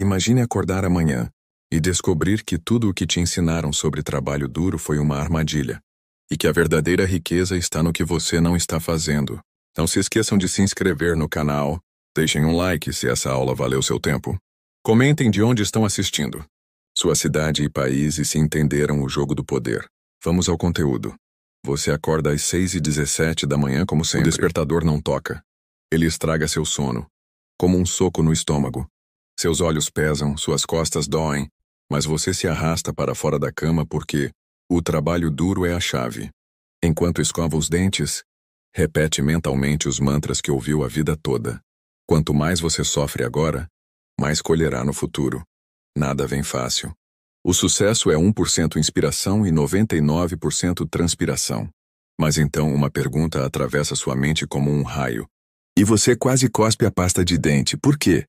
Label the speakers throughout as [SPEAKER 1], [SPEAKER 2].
[SPEAKER 1] Imagine acordar amanhã e descobrir que tudo o que te ensinaram sobre trabalho duro foi uma armadilha, e que a verdadeira riqueza está no que você não está fazendo. Não se esqueçam de se inscrever no canal, deixem um like se essa aula valeu seu tempo. Comentem de onde estão assistindo, sua cidade e país, e se entenderam o jogo do poder. Vamos ao conteúdo. Você acorda às 6h17 da manhã como sempre. O despertador não toca. Ele estraga seu sono, como um soco no estômago. Seus olhos pesam, suas costas doem, mas você se arrasta para fora da cama porque o trabalho duro é a chave. Enquanto escova os dentes, repete mentalmente os mantras que ouviu a vida toda. Quanto mais você sofre agora, mais colherá no futuro. Nada vem fácil. O sucesso é 1% inspiração e 99% transpiração. Mas então uma pergunta atravessa sua mente como um raio. E você quase cospe a pasta de dente. Por quê?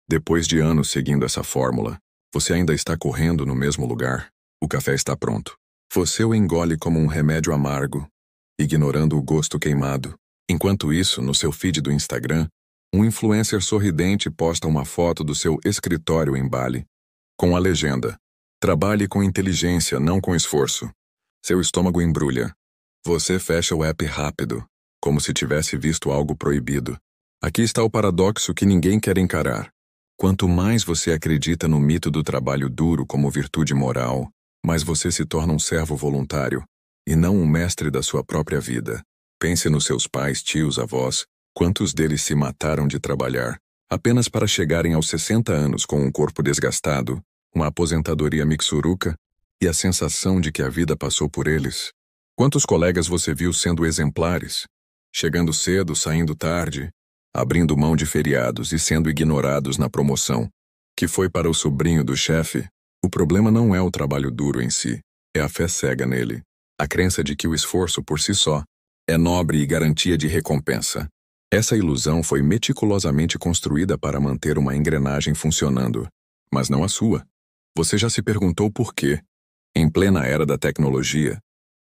[SPEAKER 1] Depois de anos seguindo essa fórmula, você ainda está correndo no mesmo lugar. O café está pronto. Você o engole como um remédio amargo, ignorando o gosto queimado. Enquanto isso, no seu feed do Instagram, um influencer sorridente posta uma foto do seu escritório em Bali, com a legenda: "Trabalhe com inteligência, não com esforço." Seu estômago embrulha. Você fecha o app rápido, como se tivesse visto algo proibido. Aqui está o paradoxo que ninguém quer encarar. Quanto mais você acredita no mito do trabalho duro como virtude moral, mais você se torna um servo voluntário, e não um mestre da sua própria vida. Pense nos seus pais, tios, avós. Quantos deles se mataram de trabalhar, apenas para chegarem aos 60 anos com um corpo desgastado, uma aposentadoria mixuruca e a sensação de que a vida passou por eles? Quantos colegas você viu sendo exemplares, chegando cedo, saindo tarde, abrindo mão de feriados e sendo ignorados na promoção, que foi para o sobrinho do chefe? O problema não é o trabalho duro em si, é a fé cega nele. A crença de que o esforço por si só é nobre e garantia de recompensa. Essa ilusão foi meticulosamente construída para manter uma engrenagem funcionando, mas não a sua. Você já se perguntou por quê? Em plena era da tecnologia,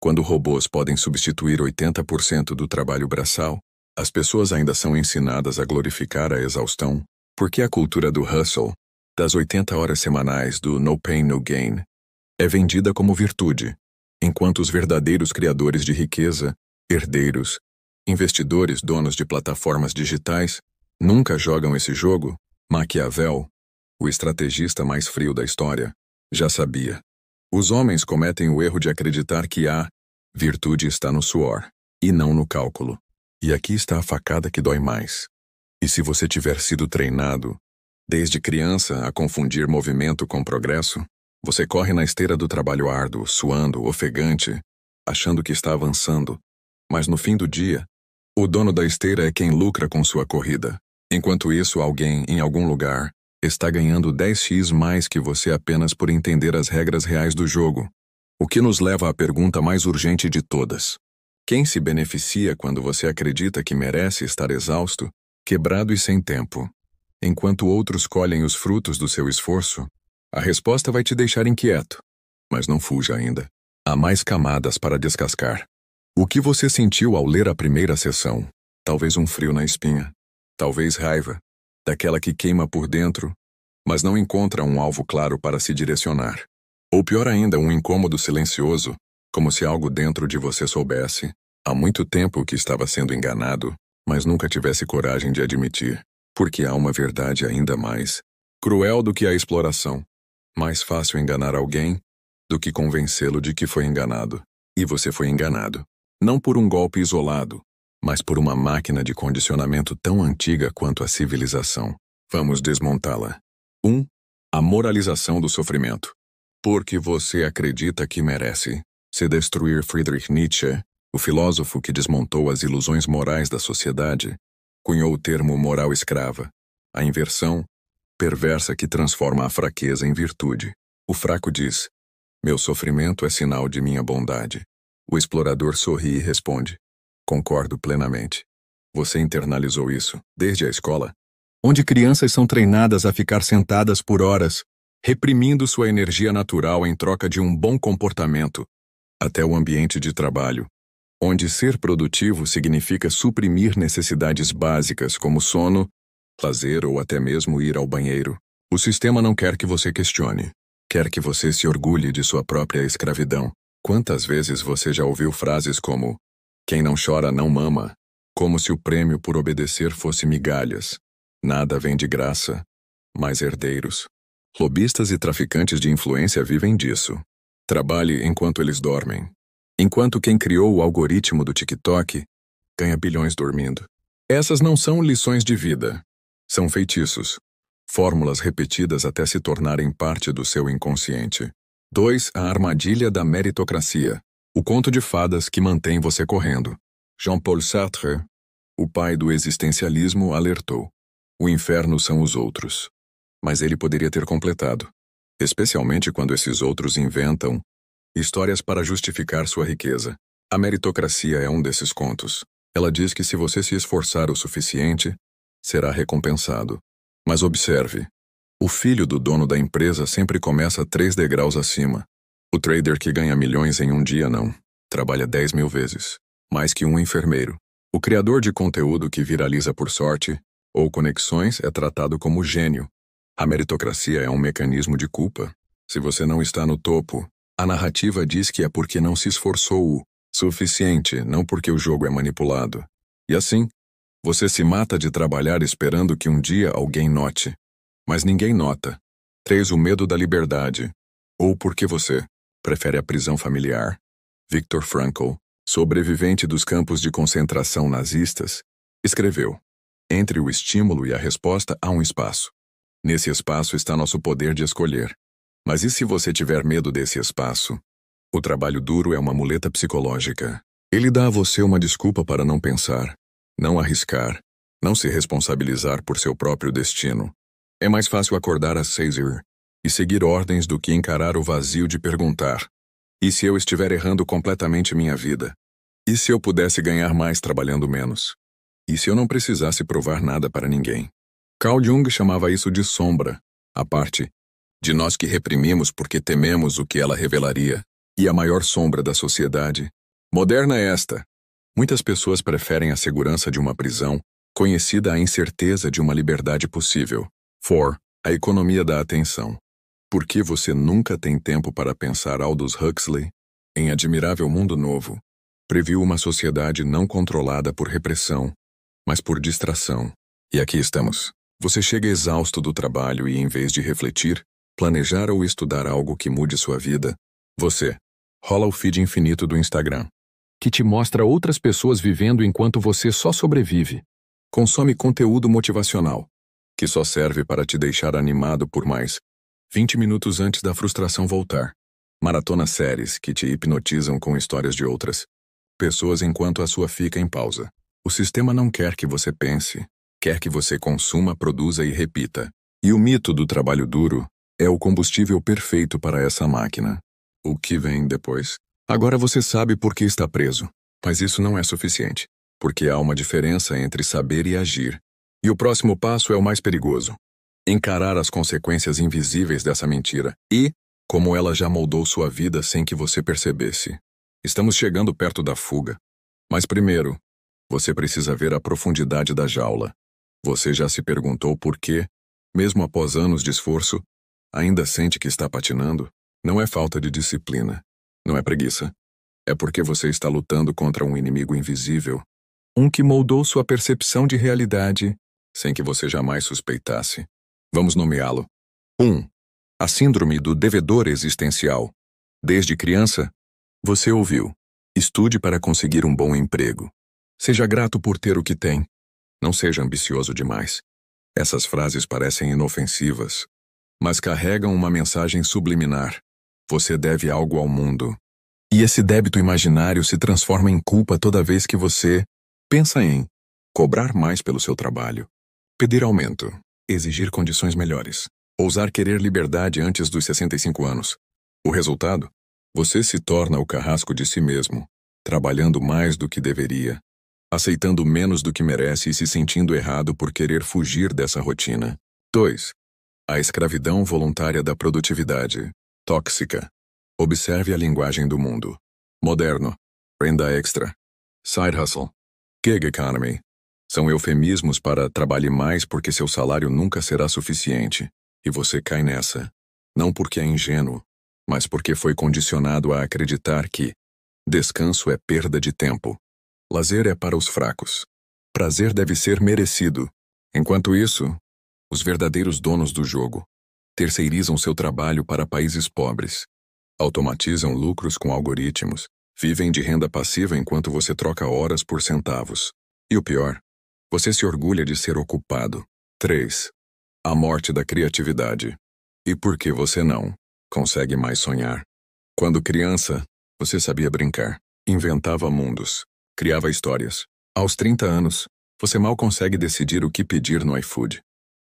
[SPEAKER 1] quando robôs podem substituir 80% do trabalho braçal, as pessoas ainda são ensinadas a glorificar a exaustão, porque a cultura do hustle, das 80 horas semanais do no pain, no gain, é vendida como virtude, enquanto os verdadeiros criadores de riqueza, herdeiros, investidores, donos de plataformas digitais, nunca jogam esse jogo. Maquiavel, o estrategista mais frio da história, já sabia. Os homens cometem o erro de acreditar que a virtude está no suor, e não no cálculo. E aqui está a facada que dói mais. E se você tiver sido treinado, desde criança, a confundir movimento com progresso, você corre na esteira do trabalho árduo, suando, ofegante, achando que está avançando, mas no fim do dia, o dono da esteira é quem lucra com sua corrida. Enquanto isso, alguém, em algum lugar, está ganhando 10x mais que você apenas por entender as regras reais do jogo. O que nos leva à pergunta mais urgente de todas. Quem se beneficia quando você acredita que merece estar exausto, quebrado e sem tempo, enquanto outros colhem os frutos do seu esforço? A resposta vai te deixar inquieto, mas não fuja ainda. Há mais camadas para descascar. O que você sentiu ao ler a primeira seção? Talvez um frio na espinha. Talvez raiva, daquela que queima por dentro, mas não encontra um alvo claro para se direcionar. Ou pior ainda, um incômodo silencioso, como se algo dentro de você soubesse, há muito tempo, que estava sendo enganado, mas nunca tivesse coragem de admitir, porque há uma verdade ainda mais cruel do que a exploração. Mais fácil enganar alguém do que convencê-lo de que foi enganado. E você foi enganado. Não por um golpe isolado, mas por uma máquina de condicionamento tão antiga quanto a civilização. Vamos desmontá-la. 1. A moralização do sofrimento. Porque você acredita que merece se destruir. Friedrich Nietzsche, o filósofo que desmontou as ilusões morais da sociedade, cunhou o termo moral escrava, a inversão perversa que transforma a fraqueza em virtude. O fraco diz: "Meu sofrimento é sinal de minha bondade." O explorador sorri e responde: "Concordo plenamente." Você internalizou isso desde a escola, onde crianças são treinadas a ficar sentadas por horas, reprimindo sua energia natural em troca de um bom comportamento, até o ambiente de trabalho, onde ser produtivo significa suprimir necessidades básicas como sono, lazer ou até mesmo ir ao banheiro. O sistema não quer que você questione. Quer que você se orgulhe de sua própria escravidão. Quantas vezes você já ouviu frases como "quem não chora não mama", como se o prêmio por obedecer fosse migalhas. Nada vem de graça, mas herdeiros. Lobistas e traficantes de influência vivem disso. Trabalhe enquanto eles dormem. Enquanto quem criou o algoritmo do TikTok ganha bilhões dormindo. Essas não são lições de vida. São feitiços. Fórmulas repetidas até se tornarem parte do seu inconsciente. 2. A armadilha da meritocracia. O conto de fadas que mantém você correndo. Jean-Paul Sartre, o pai do existencialismo, alertou. O inferno são os outros. Mas ele poderia ter completado. Especialmente quando esses outros inventam histórias para justificar sua riqueza. A meritocracia é um desses contos. Ela diz que se você se esforçar o suficiente, será recompensado. Mas observe, o filho do dono da empresa sempre começa 3 degraus acima. O trader que ganha milhões em um dia não. Trabalha 10.000 vezes. Mais que um enfermeiro. O criador de conteúdo que viraliza por sorte ou conexões é tratado como gênio. A meritocracia é um mecanismo de culpa. Se você não está no topo, a narrativa diz que é porque não se esforçou o suficiente, não porque o jogo é manipulado. E assim, você se mata de trabalhar esperando que um dia alguém note. Mas ninguém nota. 3. O medo da liberdade. Ou porque você prefere a prisão familiar. Viktor Frankl, sobrevivente dos campos de concentração nazistas, escreveu: entre o estímulo e a resposta há um espaço. Nesse espaço está nosso poder de escolher. Mas e se você tiver medo desse espaço? O trabalho duro é uma muleta psicológica. Ele dá a você uma desculpa para não pensar, não arriscar, não se responsabilizar por seu próprio destino. É mais fácil acordar às 6h e seguir ordens do que encarar o vazio de perguntar: e se eu estiver errando completamente minha vida? E se eu pudesse ganhar mais trabalhando menos? E se eu não precisasse provar nada para ninguém? Carl Jung chamava isso de sombra, a parte de nós que reprimimos porque tememos o que ela revelaria. E a maior sombra da sociedade moderna é esta. Muitas pessoas preferem a segurança de uma prisão, conhecida a incerteza de uma liberdade possível. 4. A economia da atenção. Por que você nunca tem tempo para pensar? Aldous Huxley, em Admirável Mundo Novo, previu uma sociedade não controlada por repressão, mas por distração. E aqui estamos. Você chega exausto do trabalho e, em vez de refletir, planejar ou estudar algo que mude sua vida, você rola o feed infinito do Instagram, que te mostra outras pessoas vivendo enquanto você só sobrevive. Consome conteúdo motivacional, que só serve para te deixar animado por mais 20 minutos antes da frustração voltar. Maratona séries que te hipnotizam com histórias de outras pessoas enquanto a sua fica em pausa. O sistema não quer que você pense, quer que você consuma, produza e repita. E o mito do trabalho duro é o combustível perfeito para essa máquina. O que vem depois? Agora você sabe por que está preso. Mas isso não é suficiente, porque há uma diferença entre saber e agir. E o próximo passo é o mais perigoso. Encarar as consequências invisíveis dessa mentira e como ela já moldou sua vida sem que você percebesse. Estamos chegando perto da fuga. Mas primeiro, você precisa ver a profundidade da jaula. Você já se perguntou por que, mesmo após anos de esforço, ainda sente que está patinando? Não é falta de disciplina. Não é preguiça. É porque você está lutando contra um inimigo invisível. Um que moldou sua percepção de realidade sem que você jamais suspeitasse. Vamos nomeá-lo. 1. A síndrome do devedor existencial. Desde criança, você ouviu: estude para conseguir um bom emprego. Seja grato por ter o que tem. Não seja ambicioso demais. Essas frases parecem inofensivas, mas carregam uma mensagem subliminar. Você deve algo ao mundo. E esse débito imaginário se transforma em culpa toda vez que você pensa em cobrar mais pelo seu trabalho, pedir aumento, exigir condições melhores, ousar querer liberdade antes dos 65 anos. O resultado? Você se torna o carrasco de si mesmo, trabalhando mais do que deveria, aceitando menos do que merece e se sentindo errado por querer fugir dessa rotina. 2. A escravidão voluntária da produtividade. Tóxica. Observe a linguagem do mundo. Moderno. Renda extra. Side hustle. Gig economy. São eufemismos para trabalhe mais porque seu salário nunca será suficiente. E você cai nessa. Não porque é ingênuo, mas porque foi condicionado a acreditar que descanso é perda de tempo. Lazer é para os fracos. Prazer deve ser merecido. Enquanto isso, os verdadeiros donos do jogo terceirizam seu trabalho para países pobres. Automatizam lucros com algoritmos. Vivem de renda passiva enquanto você troca horas por centavos. E o pior, você se orgulha de ser ocupado. 3. A morte da criatividade. E por que você não consegue mais sonhar? Quando criança, você sabia brincar, inventava mundos, criava histórias. Aos 30 anos, você mal consegue decidir o que pedir no iFood.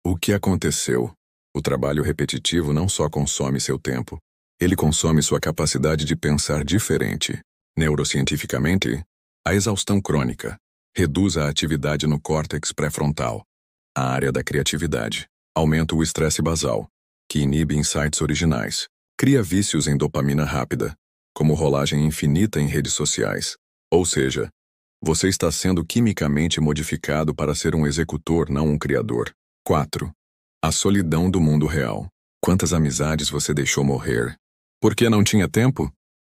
[SPEAKER 1] O que aconteceu? O trabalho repetitivo não só consome seu tempo, ele consome sua capacidade de pensar diferente. Neurocientificamente, a exaustão crônica reduz a atividade no córtex pré-frontal, a área da criatividade, aumenta o estresse basal, que inibe insights originais, cria vícios em dopamina rápida, como rolagem infinita em redes sociais. Ou seja, você está sendo quimicamente modificado para ser um executor, não um criador. 4. A solidão do mundo real. Quantas amizades você deixou morrer? Por que não tinha tempo?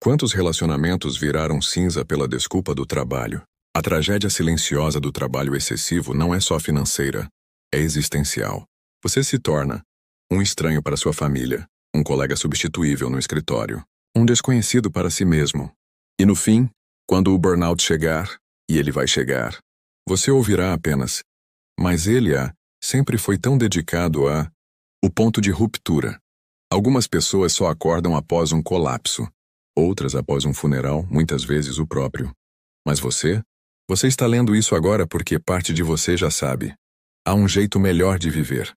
[SPEAKER 1] Quantos relacionamentos viraram cinza pela desculpa do trabalho? A tragédia silenciosa do trabalho excessivo não é só financeira, é existencial. Você se torna um estranho para sua família, um colega substituível no escritório, um desconhecido para si mesmo. E no fim, quando o burnout chegar, e ele vai chegar, você ouvirá apenas: mas ele sempre foi tão dedicado a... O ponto de ruptura. Algumas pessoas só acordam após um colapso, outras após um funeral, muitas vezes o próprio. Mas você? Você está lendo isso agora porque parte de você já sabe. Há um jeito melhor de viver.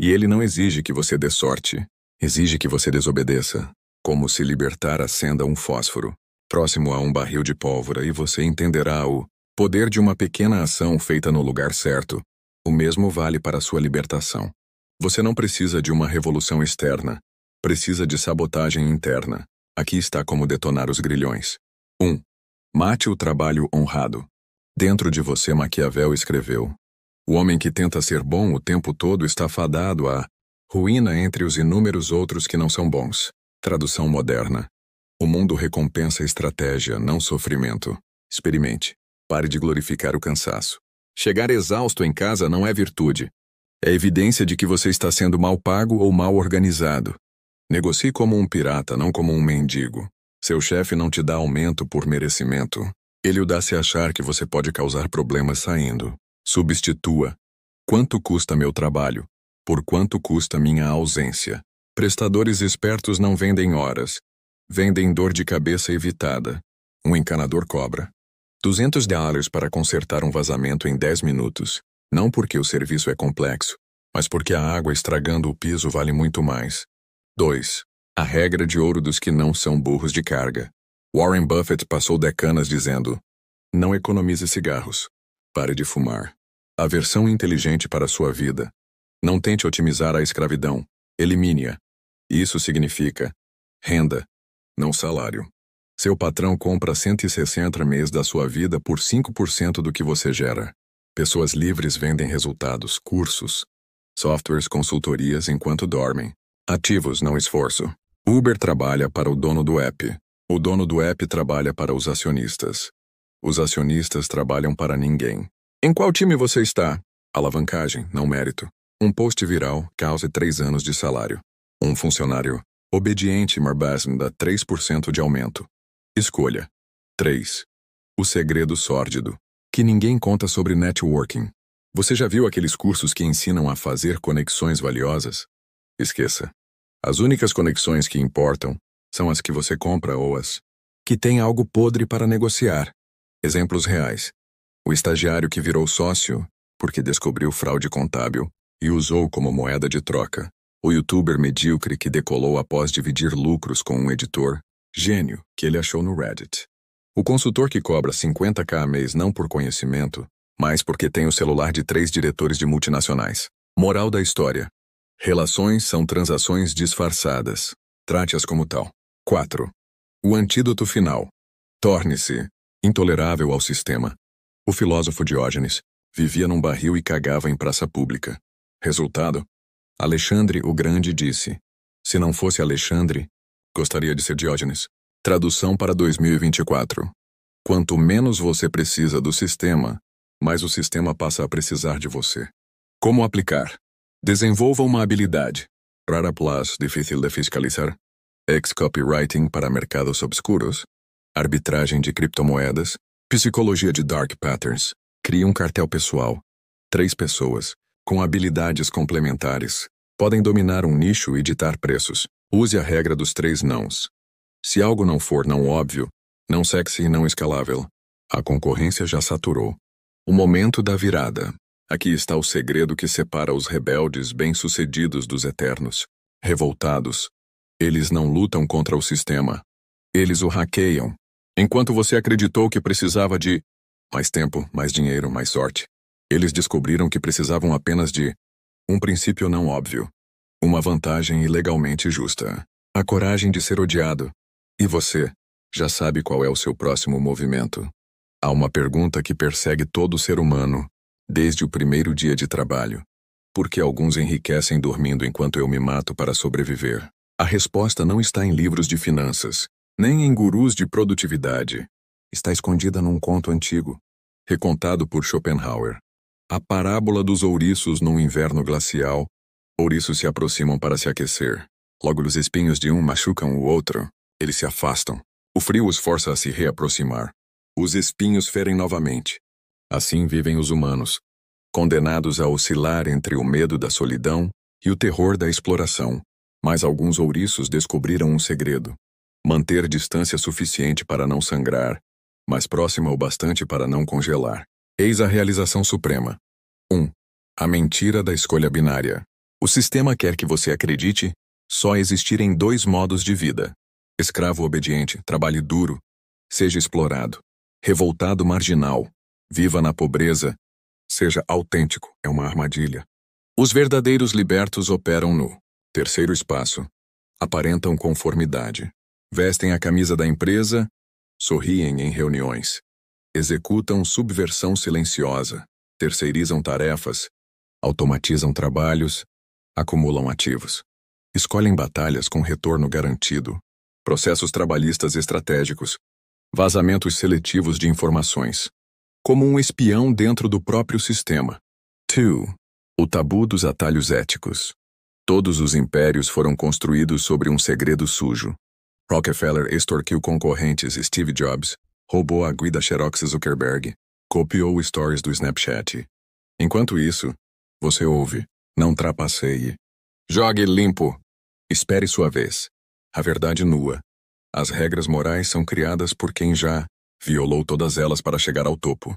[SPEAKER 1] E ele não exige que você dê sorte, exige que você desobedeça, como se libertar acenda um fósforo, próximo a um barril de pólvora, e você entenderá o poder de uma pequena ação feita no lugar certo. O mesmo vale para a sua libertação. Você não precisa de uma revolução externa, precisa de sabotagem interna. Aqui está como detonar os grilhões. 1. Mate o trabalho honrado. Dentro de você, Maquiavel escreveu: o homem que tenta ser bom o tempo todo está fadado à ruína entre os inúmeros outros que não são bons. Tradução moderna. O mundo recompensa estratégia, não sofrimento. Experimente. Pare de glorificar o cansaço. Chegar exausto em casa não é virtude. É evidência de que você está sendo mal pago ou mal organizado. Negocie como um pirata, não como um mendigo. Seu chefe não te dá aumento por merecimento. Ele o dá se achar que você pode causar problemas saindo. Substitua. Quanto custa meu trabalho? Por quanto custa minha ausência? Prestadores espertos não vendem horas. Vendem dor de cabeça evitada. Um encanador cobra $200 para consertar um vazamento em 10 minutos. Não porque o serviço é complexo, mas porque a água estragando o piso vale muito mais. 2. A regra de ouro dos que não são burros de carga. Warren Buffett passou décadas dizendo: não economize cigarros. Pare de fumar. A versão inteligente para a sua vida. Não tente otimizar a escravidão. Elimine-a. Isso significa renda, não salário. Seu patrão compra 160 mês da sua vida por 5% do que você gera. Pessoas livres vendem resultados, cursos, softwares, consultorias enquanto dormem. Ativos, não esforço. Uber trabalha para o dono do app. O dono do app trabalha para os acionistas. Os acionistas trabalham para ninguém. Em qual time você está? Alavancagem, não mérito. Um post viral causa 3 anos de salário. Um funcionário obediente Marbasm dá 3% de aumento. Escolha. 3. O segredo sórdido. Que ninguém conta sobre networking. Você já viu aqueles cursos que ensinam a fazer conexões valiosas? Esqueça. As únicas conexões que importam são as que você compra ou as que têm algo podre para negociar. Exemplos reais. O estagiário que virou sócio porque descobriu fraude contábil e usou como moeda de troca. O youtuber medíocre que decolou após dividir lucros com um editor gênio que ele achou no Reddit. O consultor que cobra 50k a mês não por conhecimento, mas porque tem o celular de 3 diretores de multinacionais. Moral da história. Relações são transações disfarçadas. Trate-as como tal. 4. O antídoto final. Torne-se intolerável ao sistema. O filósofo Diógenes vivia num barril e cagava em praça pública. Resultado? Alexandre o Grande disse: se não fosse Alexandre, gostaria de ser Diógenes. Tradução para 2024. Quanto menos você precisa do sistema, mais o sistema passa a precisar de você. Como aplicar? Desenvolva uma habilidade. Rara plus difícil de fiscalizar. Ex-copywriting para mercados obscuros. Arbitragem de criptomoedas. Psicologia de dark patterns. Crie um cartel pessoal. 3 pessoas, com habilidades complementares, podem dominar um nicho e ditar preços. Use a regra dos 3 nãos. Se algo não for não óbvio, não sexy e não escalável, a concorrência já saturou. O momento da virada. Aqui está o segredo que separa os rebeldes bem-sucedidos dos eternos. Revoltados. Eles não lutam contra o sistema. Eles o hackeiam. Enquanto você acreditou que precisava de mais tempo, mais dinheiro, mais sorte, eles descobriram que precisavam apenas de um princípio não óbvio. Uma vantagem ilegalmente justa. A coragem de ser odiado. E você já sabe qual é o seu próximo movimento. Há uma pergunta que persegue todo ser humano, desde o primeiro dia de trabalho. Por que alguns enriquecem dormindo enquanto eu me mato para sobreviver? A resposta não está em livros de finanças, nem em gurus de produtividade. Está escondida num conto antigo, recontado por Schopenhauer. A parábola dos ouriços num inverno glacial. Ouriços se aproximam para se aquecer. Logo os espinhos de um machucam o outro. Eles se afastam. O frio os força a se reaproximar. Os espinhos ferem novamente. Assim vivem os humanos, condenados a oscilar entre o medo da solidão e o terror da exploração. Mas alguns ouriços descobriram um segredo. Manter distância suficiente para não sangrar, mas próxima o bastante para não congelar. Eis a realização suprema. 1. A mentira da escolha binária. O sistema quer que você acredite só existir em 2 modos de vida. Escravo obediente, trabalhe duro, seja explorado. Revoltado marginal, viva na pobreza, seja autêntico, é uma armadilha. Os verdadeiros libertos operam no terceiro espaço. Aparentam conformidade. Vestem a camisa da empresa, sorriem em reuniões. Executam subversão silenciosa, terceirizam tarefas, automatizam trabalhos, acumulam ativos. Escolhem batalhas com retorno garantido, processos trabalhistas estratégicos, vazamentos seletivos de informações, como um espião dentro do próprio sistema. 2. O tabu dos atalhos éticos. Todos os impérios foram construídos sobre um segredo sujo. Rockefeller extorquiu concorrentes Steve Jobs, roubou a guida Xerox Zuckerberg, copiou stories do Snapchat. Enquanto isso, você ouve, não trapaceie. Jogue limpo. Espere sua vez. A verdade nua. As regras morais são criadas por quem já violou todas elas para chegar ao topo.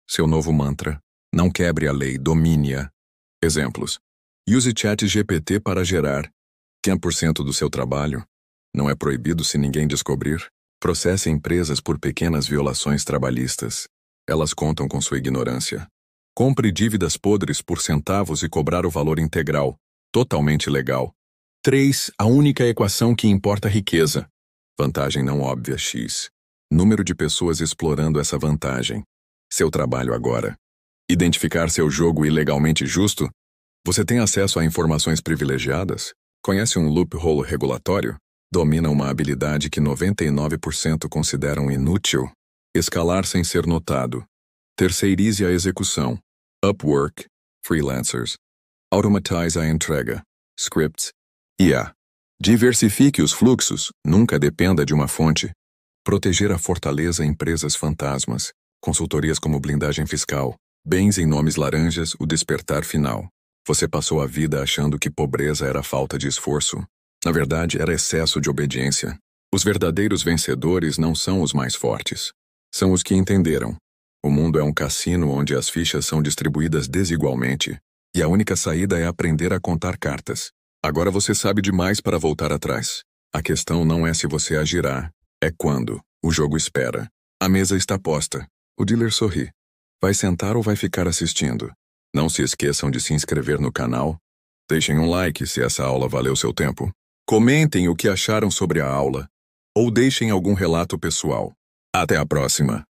[SPEAKER 1] Seu novo mantra: não quebre a lei, domine-a. Exemplos. Use ChatGPT para gerar 100% do seu trabalho. Não é proibido se ninguém descobrir. Processe empresas por pequenas violações trabalhistas. Elas contam com sua ignorância. Compre dívidas podres por centavos e cobrar o valor integral. Totalmente legal. 3. A única equação que importa riqueza. Vantagem não óbvia X. Número de pessoas explorando essa vantagem. Seu trabalho agora. Identificar seu jogo ilegalmente justo? Você tem acesso a informações privilegiadas? Conhece um loophole regulatório? Domina uma habilidade que 99% consideram inútil? Escalar sem ser notado. Terceirize a execução. Upwork. Freelancers. Automatize a entrega. Scripts. IA. Diversifique os fluxos, nunca dependa de uma fonte. Proteger a fortaleza empresas fantasmas. Consultorias como blindagem fiscal. Bens em nomes laranjas, o despertar final. Você passou a vida achando que pobreza era falta de esforço. Na verdade, era excesso de obediência. Os verdadeiros vencedores não são os mais fortes. São os que entenderam. O mundo é um cassino onde as fichas são distribuídas desigualmente. E a única saída é aprender a contar cartas. Agora você sabe demais para voltar atrás. A questão não é se você agirá, é quando. O jogo espera. A mesa está posta. O dealer sorri. Vai sentar ou vai ficar assistindo? Não se esqueçam de se inscrever no canal. Deixem um like se essa aula valeu seu tempo. Comentem o que acharam sobre a aula. Ou deixem algum relato pessoal. Até a próxima!